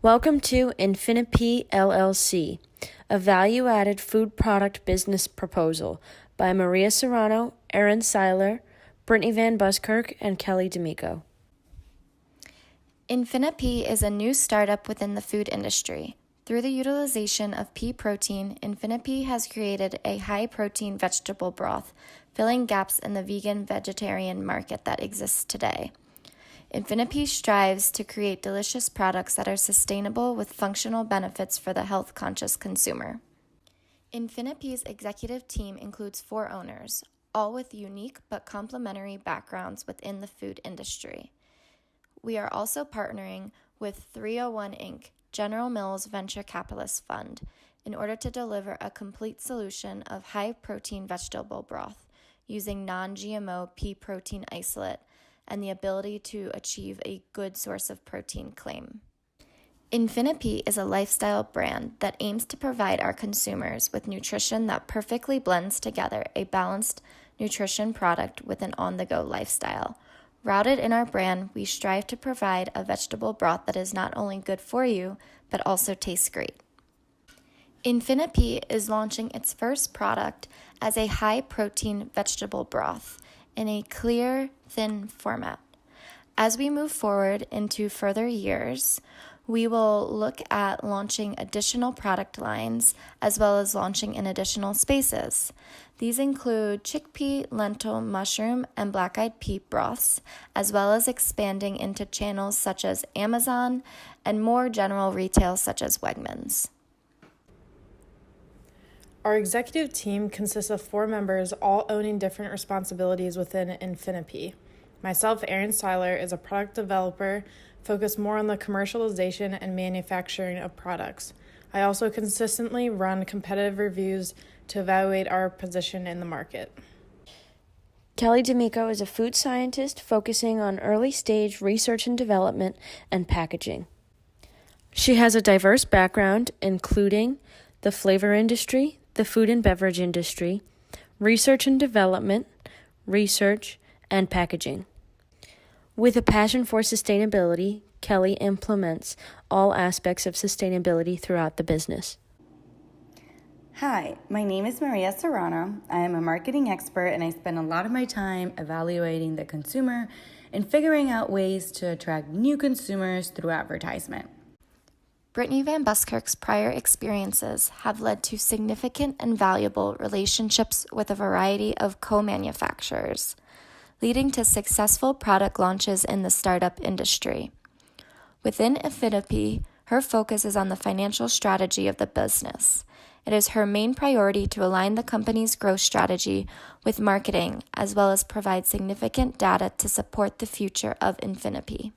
Welcome to InfiniPea LLC, a value-added food product business proposal by Maria Serrano, Erin Seiler, Brittany VanBuskirk, and Kelly D'Amico. InfiniPea is a new startup within the food industry. Through the utilization of pea protein, InfiniPea has created a high-protein vegetable broth, filling gaps in the vegan-vegetarian market that exists today. InfiniPea strives to create delicious products that are sustainable with functional benefits for the health-conscious consumer. InfiniPea's executive team includes 4 owners, all with unique but complementary backgrounds within the food industry. We are also partnering with 301 Inc., General Mills Venture Capitalist Fund, in order to deliver a complete solution of high-protein vegetable broth using non-GMO pea protein isolate and the ability to achieve a good source of protein claim. InfiniPea is a lifestyle brand that aims to provide our consumers with nutrition that perfectly blends together a balanced nutrition product with an on-the-go lifestyle. Rooted in our brand, we strive to provide a vegetable broth that is not only good for you, but also tastes great. InfiniPea is launching its first product as a high-protein vegetable broth in a clear, thin format. As we move forward into further years, we will look at launching additional product lines as well as launching in additional spaces. These include chickpea, lentil, mushroom, and black-eyed pea broths, as well as expanding into channels such as Amazon and more general retail such as Wegmans. Our executive team consists of 4 members, all owning different responsibilities within InfiniPea. Myself, Erin Seiler, is a product developer focused more on the commercialization and manufacturing of products. I also consistently run competitive reviews to evaluate our position in the market. Kelly D'Amico is a food scientist focusing on early-stage research and development and packaging. She has a diverse background, including the flavor industry, the food and beverage industry, research and development, research, and packaging. With a passion for sustainability, Kelly implements all aspects of sustainability throughout the business. Hi, my name is Maria Serrano. I am a marketing expert and I spend a lot of my time evaluating the consumer and figuring out ways to attract new consumers through advertisement. Brittany VanBuskirk's prior experiences have led to significant and valuable relationships with a variety of co-manufacturers, leading to successful product launches in the startup industry. Within InfiniPea, her focus is on the financial strategy of the business. It is her main priority to align the company's growth strategy with marketing, as well as provide significant data to support the future of InfiniPea.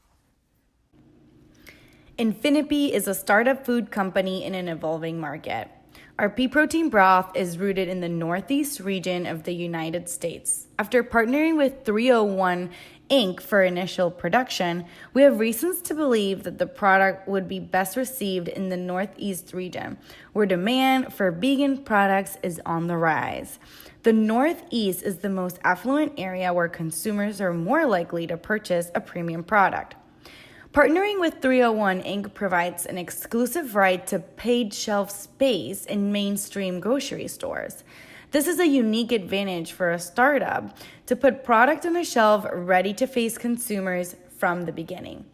InfiniPea is a startup food company in an evolving market. Our pea protein broth is rooted in the Northeast region of the United States. After partnering with 301 Inc. for initial production, we have reasons to believe that the product would be best received in the Northeast region, where demand for vegan products is on the rise. The Northeast is the most affluent area where consumers are more likely to purchase a premium product. Partnering with 301 Inc. provides an exclusive right to paid shelf space in mainstream grocery stores. This is a unique advantage for a startup to put product on a shelf ready to face consumers from the beginning.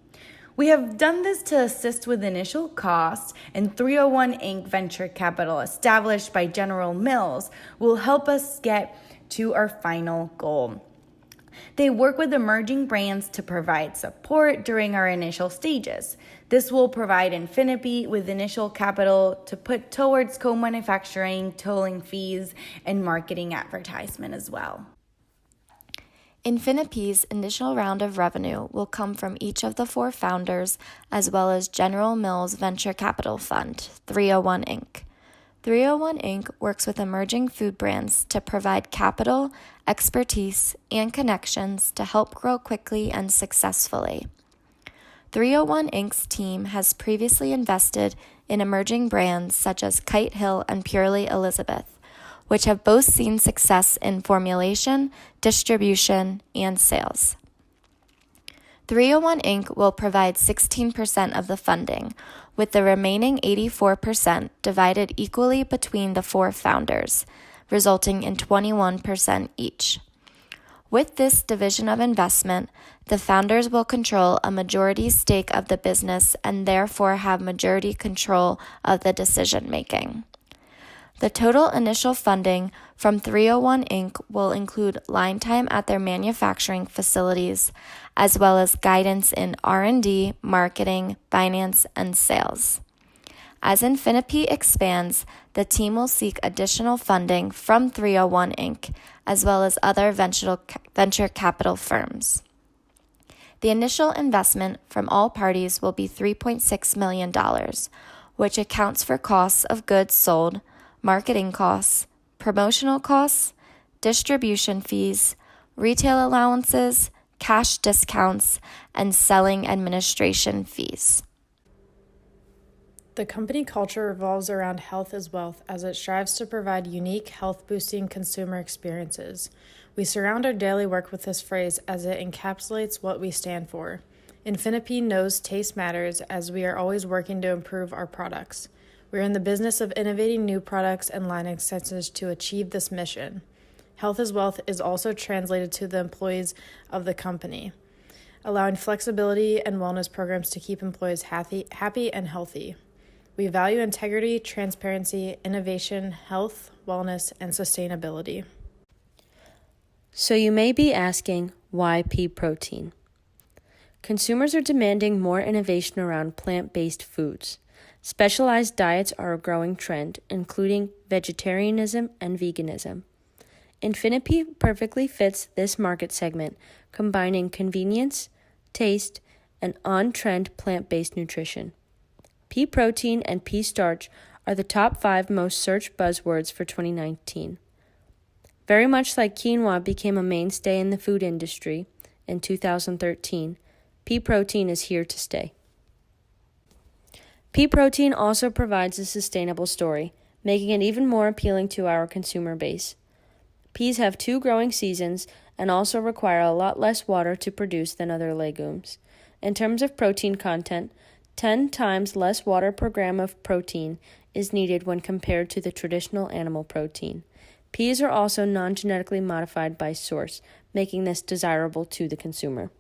We have done this to assist with initial costs, and 301 Inc. venture capital established by General Mills will help us get to our final goal. They work with emerging brands to provide support during our initial stages. This will provide InfiniPea with initial capital to put towards co-manufacturing, tolling fees, and marketing advertisement as well. InfiniPea's initial round of revenue will come from each of the 4 founders, as well as General Mills Venture Capital Fund, 301 Inc. 301 Inc. works with emerging food brands to provide capital, expertise, and connections to help grow quickly and successfully. 301 Inc.'s team has previously invested in emerging brands such as Kite Hill and Purely Elizabeth, which have both seen success in formulation, distribution, and sales. 301 Inc. will provide 16% of the funding, with the remaining 84% divided equally between the 4 founders, resulting in 21% each. With this division of investment, the founders will control a majority stake of the business and therefore have majority control of the decision making. The total initial funding from 301 Inc. will include line time at their manufacturing facilities, as well as guidance in R&D, marketing, finance, and sales. As InfiniPea expands, the team will seek additional funding from 301 Inc., as well as other venture capital firms. The initial investment from all parties will be $3.6 million, which accounts for costs of goods sold, marketing costs, promotional costs, distribution fees, retail allowances, cash discounts, and selling administration fees. The company culture revolves around health is wealth as it strives to provide unique, health-boosting consumer experiences. We surround our daily work with this phrase as it encapsulates what we stand for. InfiniPea knows taste matters as we are always working to improve our products. We are in the business of innovating new products and line extensions to achieve this mission. Health is wealth is also translated to the employees of the company, allowing flexibility and wellness programs to keep employees happy and healthy. We value integrity, transparency, innovation, health, wellness, and sustainability. So you may be asking, why pea protein? Consumers are demanding more innovation around plant-based foods. Specialized diets are a growing trend, including vegetarianism and veganism. InfiniPea perfectly fits this market segment, combining convenience, taste, and on-trend plant-based nutrition. Pea protein and pea starch are the top 5 most searched buzzwords for 2019. Very much like quinoa became a mainstay in the food industry in 2013, pea protein is here to stay. Pea protein also provides a sustainable story, making it even more appealing to our consumer base. Peas have 2 growing seasons and also require a lot less water to produce than other legumes. In terms of protein content, 10 times less water per gram of protein is needed when compared to the traditional animal protein. Peas are also non-genetically modified by source, making this desirable to the consumer.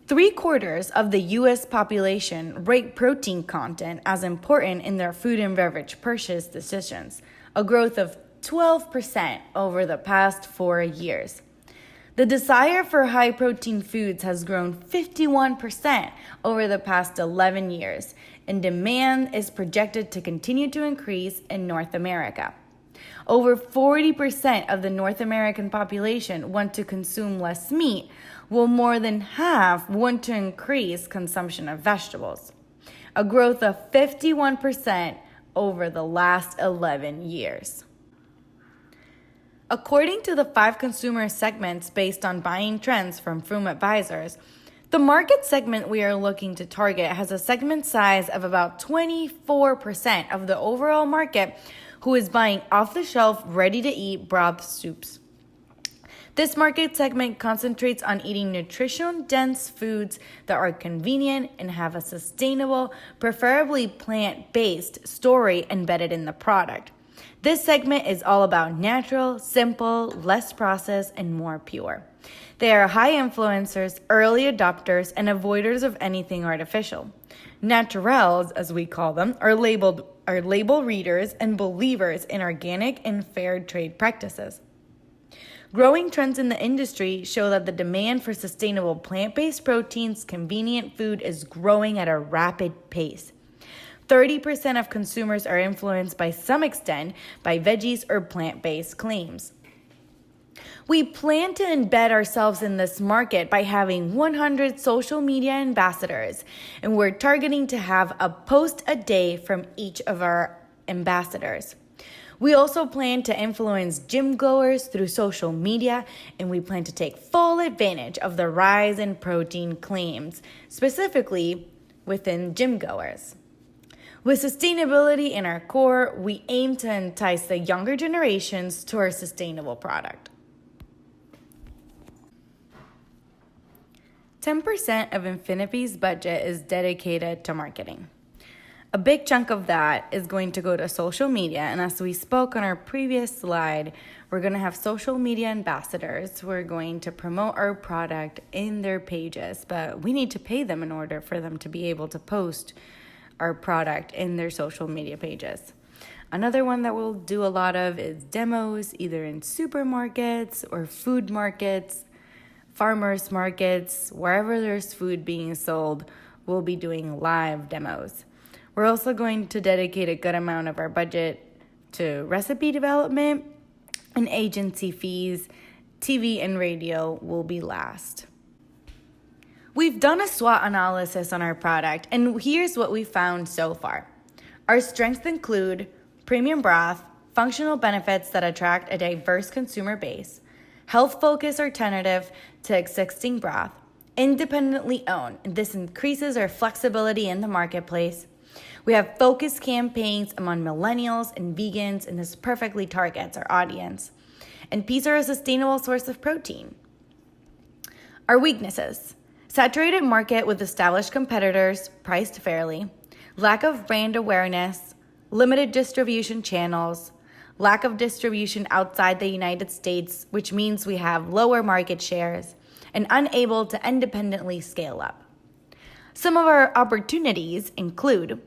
3/4 of the U.S. population rate protein content as important in their food and beverage purchase decisions, a growth of 12% over the past 4 years. The desire for high-protein foods has grown 51% over the past 11 years, and demand is projected to continue to increase in North America. Over 40% of the North American population want to consume less meat, while more than half want to increase consumption of vegetables, a growth of 51% over the last 11 years. According to the 5 consumer segments based on buying trends from Froome Advisors, the market segment we are looking to target has a segment size of about 24% of the overall market who is buying off-the-shelf, ready-to-eat broth soups. This market segment concentrates on eating nutrition-dense foods that are convenient and have a sustainable, preferably plant-based story embedded in the product. This segment is all about natural, simple, less processed, and more pure. They are high influencers, early adopters, and avoiders of anything artificial. Naturels, as we call them, are label readers and believers in organic and fair trade practices. Growing trends in the industry show that the demand for sustainable plant-based proteins, convenient food is growing at a rapid pace. 30% of consumers are influenced by some extent by veggies or plant-based claims. We plan to embed ourselves in this market by having 100 social media ambassadors, and we're targeting to have a post a day from each of our ambassadors. We also plan to influence gym goers through social media, and we plan to take full advantage of the rise in protein claims, specifically within gym goers. With sustainability in our core, we aim to entice the younger generations to our sustainable product. 10% of InfiniPea's budget is dedicated to marketing. A big chunk of that is going to go to social media, and as we spoke on our previous slide, we're going to have social media ambassadors who are going to promote our product in their pages, but we need to pay them in order for them to be able to post our product in their social media pages. Another one that we'll do a lot of is demos, either in supermarkets or food markets, farmers markets, wherever there's food being sold, we'll be doing live demos. We're also going to dedicate a good amount of our budget to recipe development and agency fees. TV and radio will be last. We've done a SWOT analysis on our product, and here's what we found so far. Our strengths include premium broth, functional benefits that attract a diverse consumer base, health-focused alternative to existing broth, independently owned, and this increases our flexibility in the marketplace. We have focused campaigns among millennials and vegans, and this perfectly targets our audience. And peas are a sustainable source of protein. Our weaknesses: saturated market with established competitors priced fairly, lack of brand awareness, limited distribution channels, lack of distribution outside the United States, which means we have lower market shares, and unable to independently scale up. Some of our opportunities include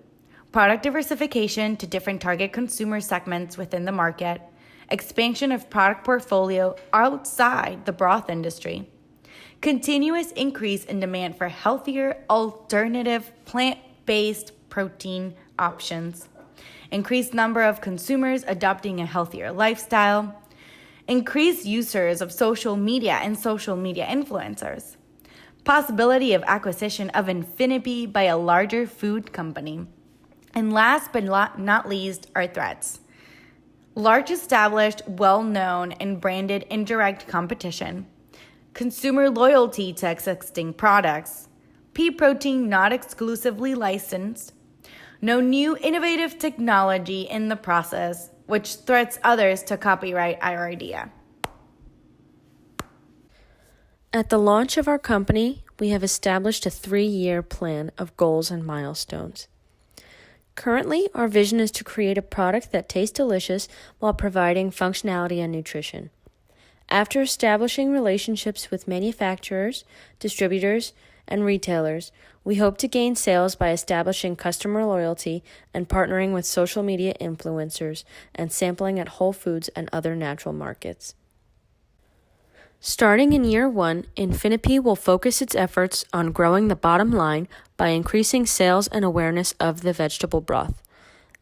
product diversification to different target consumer segments within the market, expansion of product portfolio outside the broth industry, continuous increase in demand for healthier, alternative, plant-based protein options, increased number of consumers adopting a healthier lifestyle, increased users of social media and social media influencers, possibility of acquisition of InfiniPea by a larger food company, and last but not least, our threats: large established, well-known, and branded indirect competition, consumer loyalty to existing products, pea protein not exclusively licensed, no new innovative technology in the process, which threats others to copyright our idea. At the launch of our company, we have established a 3-year plan of goals and milestones. Currently, our vision is to create a product that tastes delicious while providing functionality and nutrition. After establishing relationships with manufacturers, distributors, and retailers, we hope to gain sales by establishing customer loyalty and partnering with social media influencers and sampling at Whole Foods and other natural markets. Starting in year 1, InfiniPea will focus its efforts on growing the bottom line by increasing sales and awareness of the vegetable broth.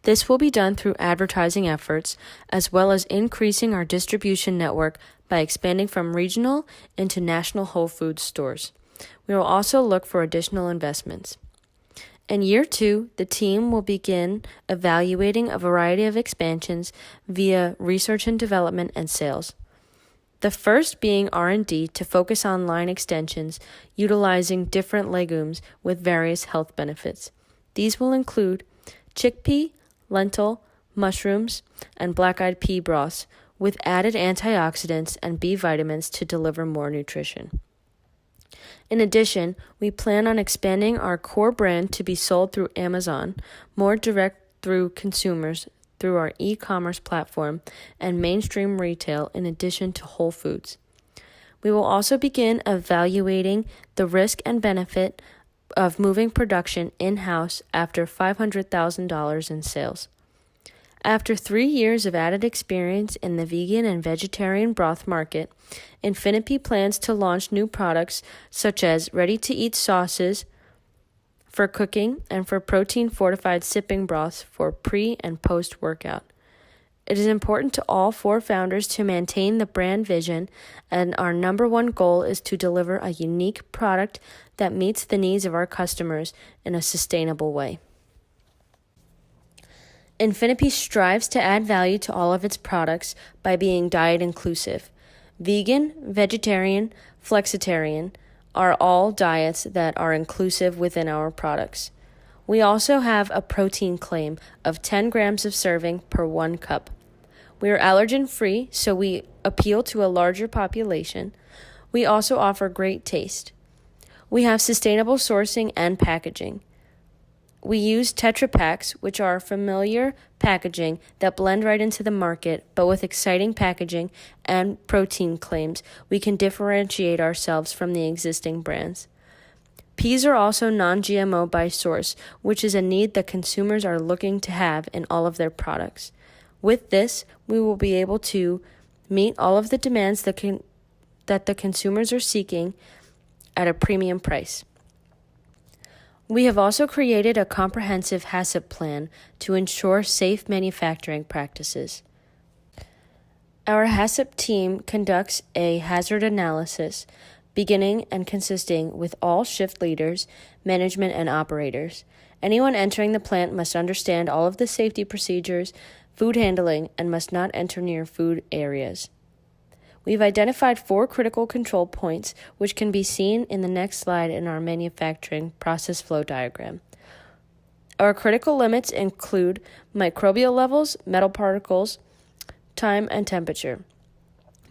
This will be done through advertising efforts, as well as increasing our distribution network by expanding from regional into national Whole Foods stores. We will also look for additional investments. In year 2, the team will begin evaluating a variety of expansions via research and development and sales. The first being R&D to focus on line extensions utilizing different legumes with various health benefits. These will include chickpea, lentil, mushrooms, and black-eyed pea broths with added antioxidants and B vitamins to deliver more nutrition. In addition, we plan on expanding our core brand to be sold through Amazon, more direct through consumers through our e-commerce platform, and mainstream retail in addition to Whole Foods. We will also begin evaluating the risk and benefit of moving production in-house after $500,000 in sales. After 3 years of added experience in the vegan and vegetarian broth market, InfiniPea plans to launch new products such as ready-to-eat sauces for cooking and for protein-fortified sipping broths for pre- and post-workout. It is important to all 4 founders to maintain the brand vision, and our number 1 goal is to deliver a unique product that meets the needs of our customers in a sustainable way. InfiniPea strives to add value to all of its products by being diet inclusive. Vegan, vegetarian, flexitarian are all diets that are inclusive within our products. We also have a protein claim of 10 grams of serving per 1 cup. We are allergen-free, so we appeal to a larger population. We also offer great taste. We have sustainable sourcing and packaging. We use Tetra Paks, which are familiar packaging that blend right into the market, but with exciting packaging and protein claims, we can differentiate ourselves from the existing brands. Peas are also non-GMO by source, which is a need that consumers are looking to have in all of their products. With this, we will be able to meet all of the demands that the consumers are seeking at a premium price. We have also created a comprehensive HACCP plan to ensure safe manufacturing practices. Our HACCP team conducts a hazard analysis, beginning and consisting with all shift leaders, management, and operators. Anyone entering the plant must understand all of the safety procedures, food handling, and must not enter near food areas. We've identified 4 critical control points, which can be seen in the next slide in our manufacturing process flow diagram. Our critical limits include microbial levels, metal particles, time, and temperature.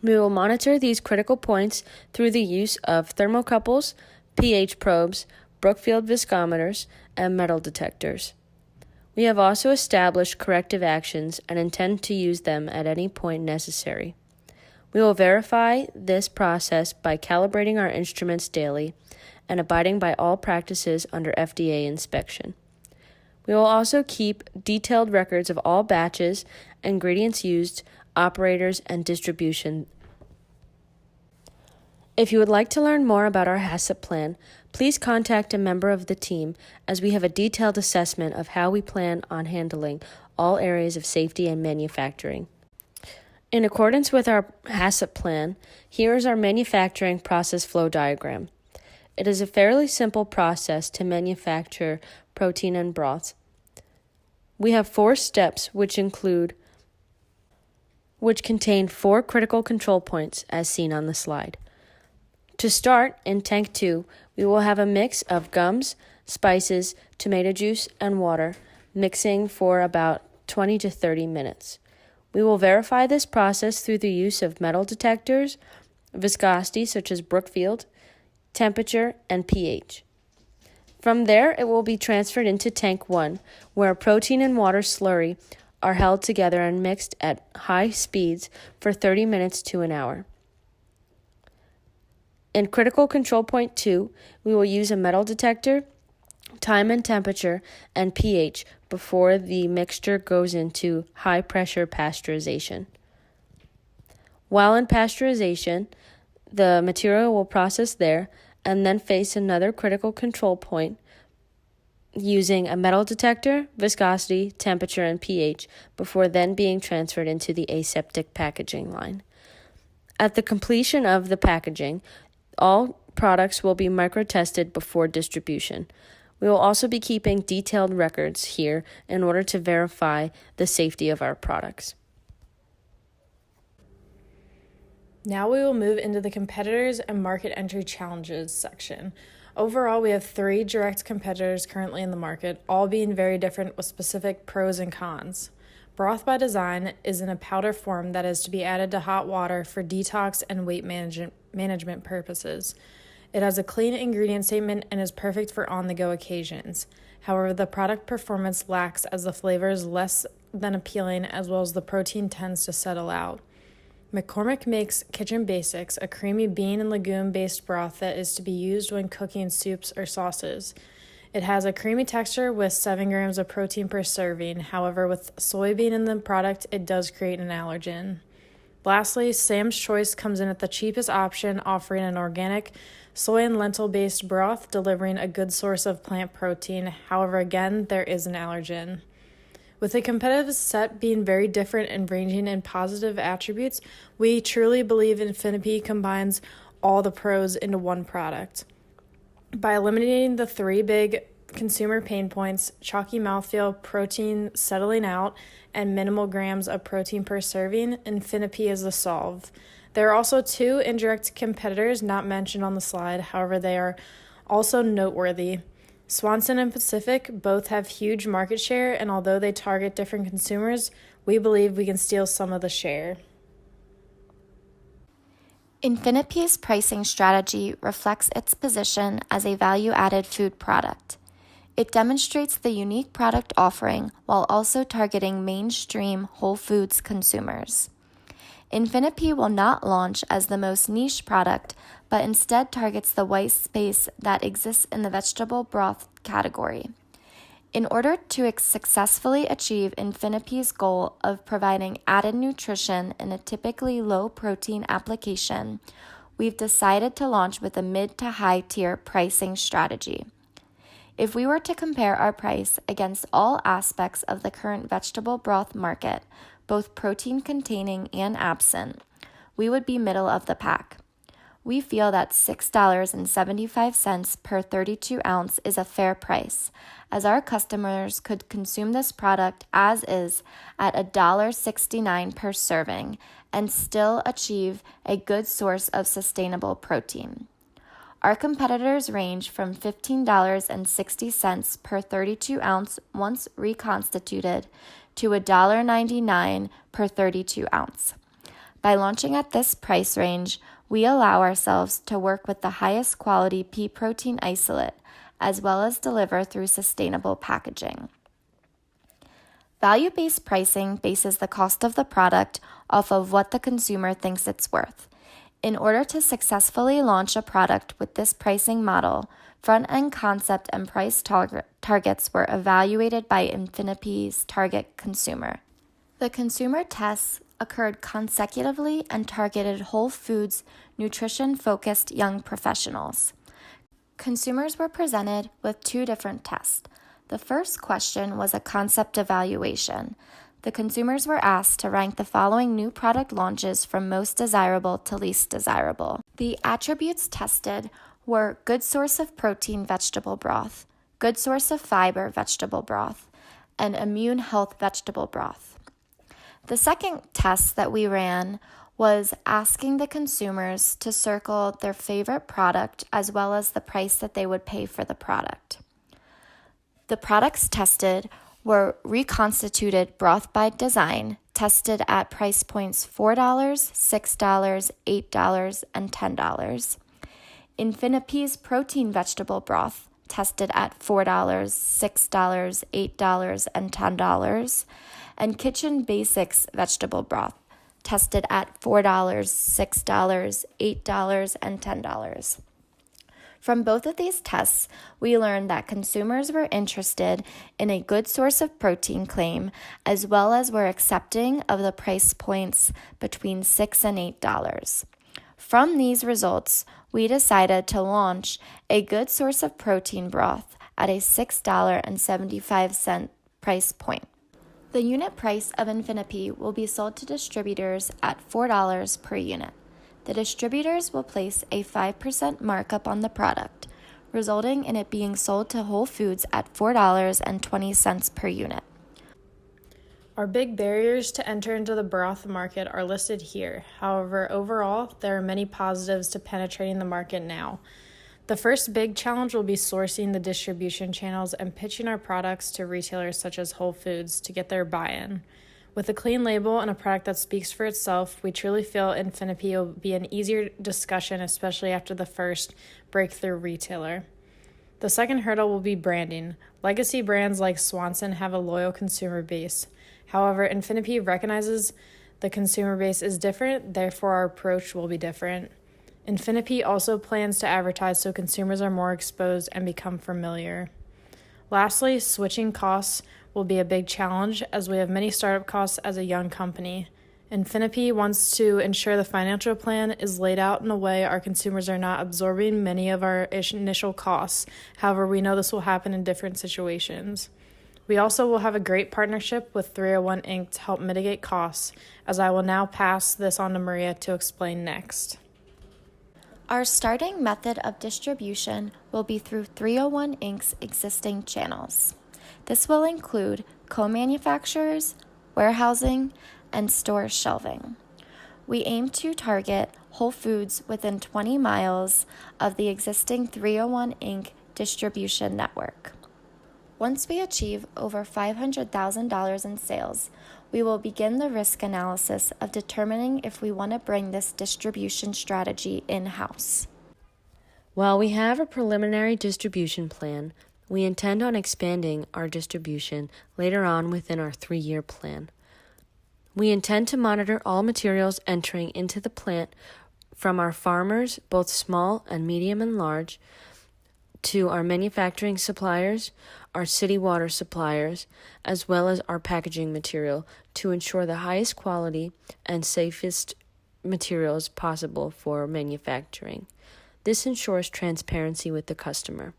We will monitor these critical points through the use of thermocouples, pH probes, Brookfield viscometers, and metal detectors. We have also established corrective actions and intend to use them at any point necessary. We will verify this process by calibrating our instruments daily and abiding by all practices under FDA inspection. We will also keep detailed records of all batches, ingredients used, operators, and distribution. If you would like to learn more about our HACCP plan, please contact a member of the team as we have a detailed assessment of how we plan on handling all areas of safety and manufacturing. In accordance with our HACCP plan, here is our manufacturing process flow diagram. It is a fairly simple process to manufacture protein and broths. We have 4 steps which contain 4 critical control points as seen on the slide. To start, in tank 2, we will have a mix of gums, spices, tomato juice, and water, mixing for about 20 to 30 minutes. We will verify this process through the use of metal detectors, viscosity such as Brookfield, temperature, and pH. From there, it will be transferred into tank 1, where protein and water slurry are held together and mixed at high speeds for 30 minutes to an hour. In critical control point 2, we will use a metal detector, time and temperature, and pH before the mixture goes into high-pressure pasteurization. While in pasteurization, the material will process there and then face another critical control point using a metal detector, viscosity, temperature, and pH before then being transferred into the aseptic packaging line. At the completion of the packaging, all products will be micro-tested before distribution. We will also be keeping detailed records here in order to verify the safety of our products. Now we will move into the competitors and market entry challenges section. Overall, we have 3 direct competitors currently in the market, all being very different with specific pros and cons. Broth by Design is in a powder form that is to be added to hot water for detox and weight management purposes. It has a clean ingredient statement and is perfect for on-the-go occasions. However, the product performance lacks as the flavor is less than appealing as well as the protein tends to settle out. McCormick makes Kitchen Basics, a creamy bean and legume-based broth that is to be used when cooking soups or sauces. It has a creamy texture with 7 grams of protein per serving. However, with soybean in the product, it does create an allergen. Lastly, Sam's Choice comes in at the cheapest option, offering an organic soy and lentil-based broth, delivering a good source of plant protein. However, again, there is an allergen. With the competitive set being very different and ranging in positive attributes, we truly believe InfiniPea combines all the pros into one product. By eliminating the 3 big consumer pain points, chalky mouthfeel, protein settling out, and minimal grams of protein per serving, InfiniPea is the solve. There are also 2 indirect competitors not mentioned on the slide, however they are also noteworthy. Swanson and Pacific both have huge market share, and although they target different consumers, we believe we can steal some of the share. InfiniPea's pricing strategy reflects its position as a value-added food product. It demonstrates the unique product offering while also targeting mainstream Whole Foods consumers. InfiniPea will not launch as the most niche product, but instead targets the white space that exists in the vegetable broth category. In order to successfully achieve InfiniPea's goal of providing added nutrition in a typically low-protein application, we've decided to launch with a mid to high-tier pricing strategy. If we were to compare our price against all aspects of the current vegetable broth market, both protein-containing and absent, we would be middle of the pack. We feel that $6.75 per 32 ounce is a fair price, as our customers could consume this product as is at $1.69 per serving and still achieve a good source of sustainable protein. Our competitors range from $15.60 per 32 ounce once reconstituted to $1.99 per 32 ounce. By launching at this price range, we allow ourselves to work with the highest quality pea protein isolate, as well as deliver through sustainable packaging. Value-based pricing bases the cost of the product off of what the consumer thinks it's worth. In order to successfully launch a product with this pricing model, front-end concept and price targets were evaluated by InfiniPea's target consumer. The consumer tests occurred consecutively and targeted Whole Foods, nutrition-focused young professionals. Consumers were presented with two different tests. The first question was a concept evaluation. The consumers were asked to rank the following new product launches from most desirable to least desirable. The attributes tested were good source of protein vegetable broth, good source of fiber vegetable broth, and immune health vegetable broth. The second test that we ran was asking the consumers to circle their favorite product as well as the price that they would pay for the product. The products tested were reconstituted broth by design, tested at price points $4, $6, $8, and $10. InfiniPea's protein vegetable broth, tested at $4, $6, $8, and $10, and Kitchen Basics vegetable broth, tested at $4, $6, $8, and $10. From both of these tests, we learned that consumers were interested in a good source of protein claim, as well as were accepting of the price points between $6 and $8. From these results, we decided to launch a good source of protein broth at a $6.75 price point. The unit price of InfiniPea will be sold to distributors at $4 per unit. The distributors will place a 5% markup on the product, resulting in it being sold to Whole Foods at $4.20 per unit. Our big barriers to enter into the broth market are listed here. However, overall, there are many positives to penetrating the market now. The first big challenge will be sourcing the distribution channels and pitching our products to retailers such as Whole Foods to get their buy-in. With a clean label and a product that speaks for itself, we truly feel InfiniPea will be an easier discussion, especially after the first breakthrough retailer. The second hurdle will be branding. Legacy brands like Swanson have a loyal consumer base. However, InfiniPea recognizes the consumer base is different, therefore our approach will be different. InfiniPea also plans to advertise so consumers are more exposed and become familiar. Lastly, switching costs will be a big challenge as we have many startup costs as a young company. InfiniPea wants to ensure the financial plan is laid out in a way our consumers are not absorbing many of our initial costs. However, we know this will happen in different situations. We also will have a great partnership with 301 Inc. to help mitigate costs, as I will now pass this on to Maria to explain next. Our starting method of distribution will be through 301 Inc.'s existing channels. This will include co-manufacturers, warehousing, and store shelving. We aim to target Whole Foods within 20 miles of the existing 301 Inc. distribution network. Once we achieve over $500,000 in sales, we will begin the risk analysis of determining if we want to bring this distribution strategy in-house. While we have a preliminary distribution plan, we intend on expanding our distribution later on within our 3-year plan. We intend to monitor all materials entering into the plant from our farmers, both small and medium and large, to our manufacturing suppliers, our city water suppliers, as well as our packaging material to ensure the highest quality and safest materials possible for manufacturing. This ensures transparency with the customer.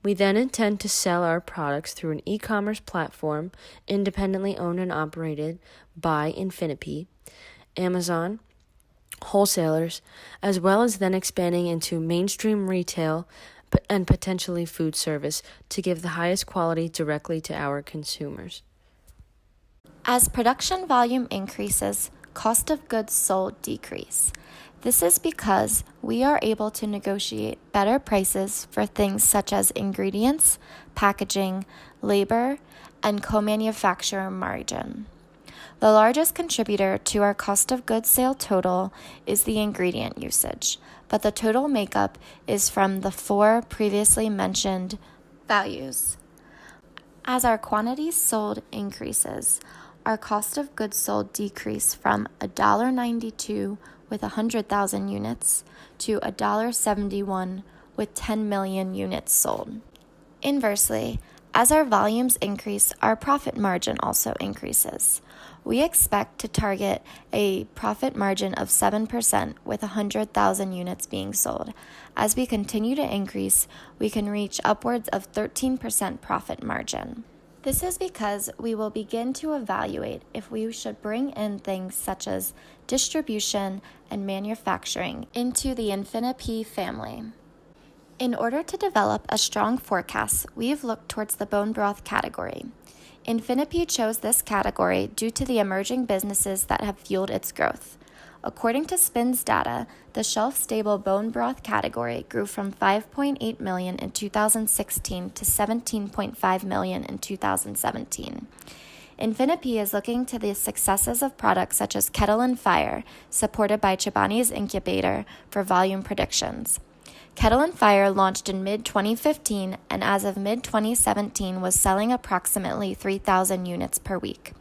We then intend to sell our products through an e-commerce platform independently owned and operated by InfiniPea, Amazon, wholesalers, as well as then expanding into mainstream retail and potentially food service to give the highest quality directly to our consumers. As production volume increases, cost of goods sold decrease. This is because we are able to negotiate better prices for things such as ingredients, packaging, labor, and co-manufacturer margin. The largest contributor to our cost of goods sale total is the ingredient usage, but the total makeup is from the 4 previously mentioned values. As our quantities sold increases, our cost of goods sold decrease from $1.92 with 100,000 units to $1.71 with 10 million units sold. Inversely, as our volumes increase, our profit margin also increases. We expect to target a profit margin of 7% with 100,000 units being sold. As we continue to increase, we can reach upwards of 13% profit margin. This is because we will begin to evaluate if we should bring in things such as distribution and manufacturing into the InfiniPea family. In order to develop a strong forecast, we have looked towards the bone broth category. InfiniPea chose this category due to the emerging businesses that have fueled its growth. According to SPIN's data, the shelf-stable bone broth category grew from 5.8 million in 2016 to 17.5 million in 2017. InfiniPea is looking to the successes of products such as Kettle and Fire, supported by Chobani's incubator, for volume predictions. Kettle and Fire launched in mid-2015 and as of mid-2017 was selling approximately 3,000 units per week.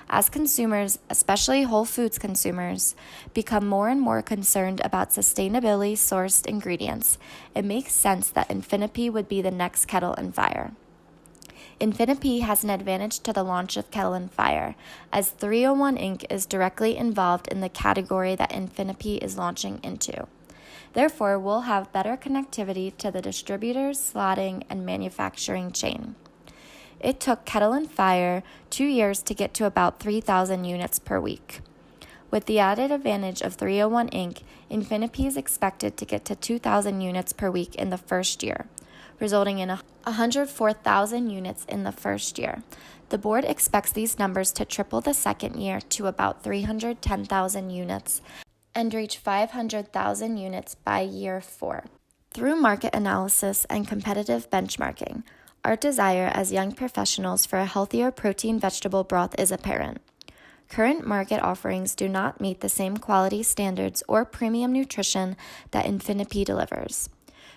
As consumers, especially Whole Foods consumers, become more and more concerned about sustainably sourced ingredients, it makes sense that InfiniPea would be the next Kettle and Fire. InfiniPea has an advantage to the launch of Kettle and Fire, as 301 Inc. is directly involved in the category that InfiniPea is launching into. Therefore, we'll have better connectivity to the distributors, slotting, and manufacturing chain. It took Kettle and Fire 2 years to get to about 3,000 units per week. With the added advantage of 301 Inc., InfiniPea is expected to get to 2,000 units per week in the first year, resulting in 104,000 units in the first year. The board expects these numbers to triple the second year to about 310,000 units and reach 500,000 units by year 4. Through market analysis and competitive benchmarking, our desire as young professionals for a healthier protein vegetable broth is apparent. Current market offerings do not meet the same quality standards or premium nutrition that InfiniPea delivers.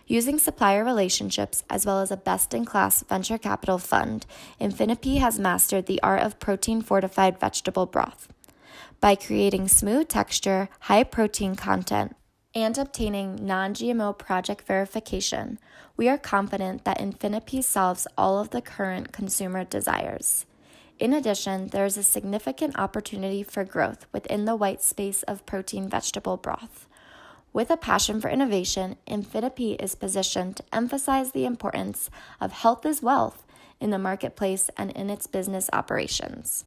Using supplier relationships as well as a best-in-class venture capital fund, InfiniPea has mastered the art of protein-fortified vegetable broth. By creating smooth texture, high protein content, and obtaining non-GMO project verification, we are confident that InfiniPea solves all of the current consumer desires. In addition, there is a significant opportunity for growth within the white space of protein vegetable broth. With a passion for innovation, InfiniPea is positioned to emphasize the importance of health is wealth in the marketplace and in its business operations.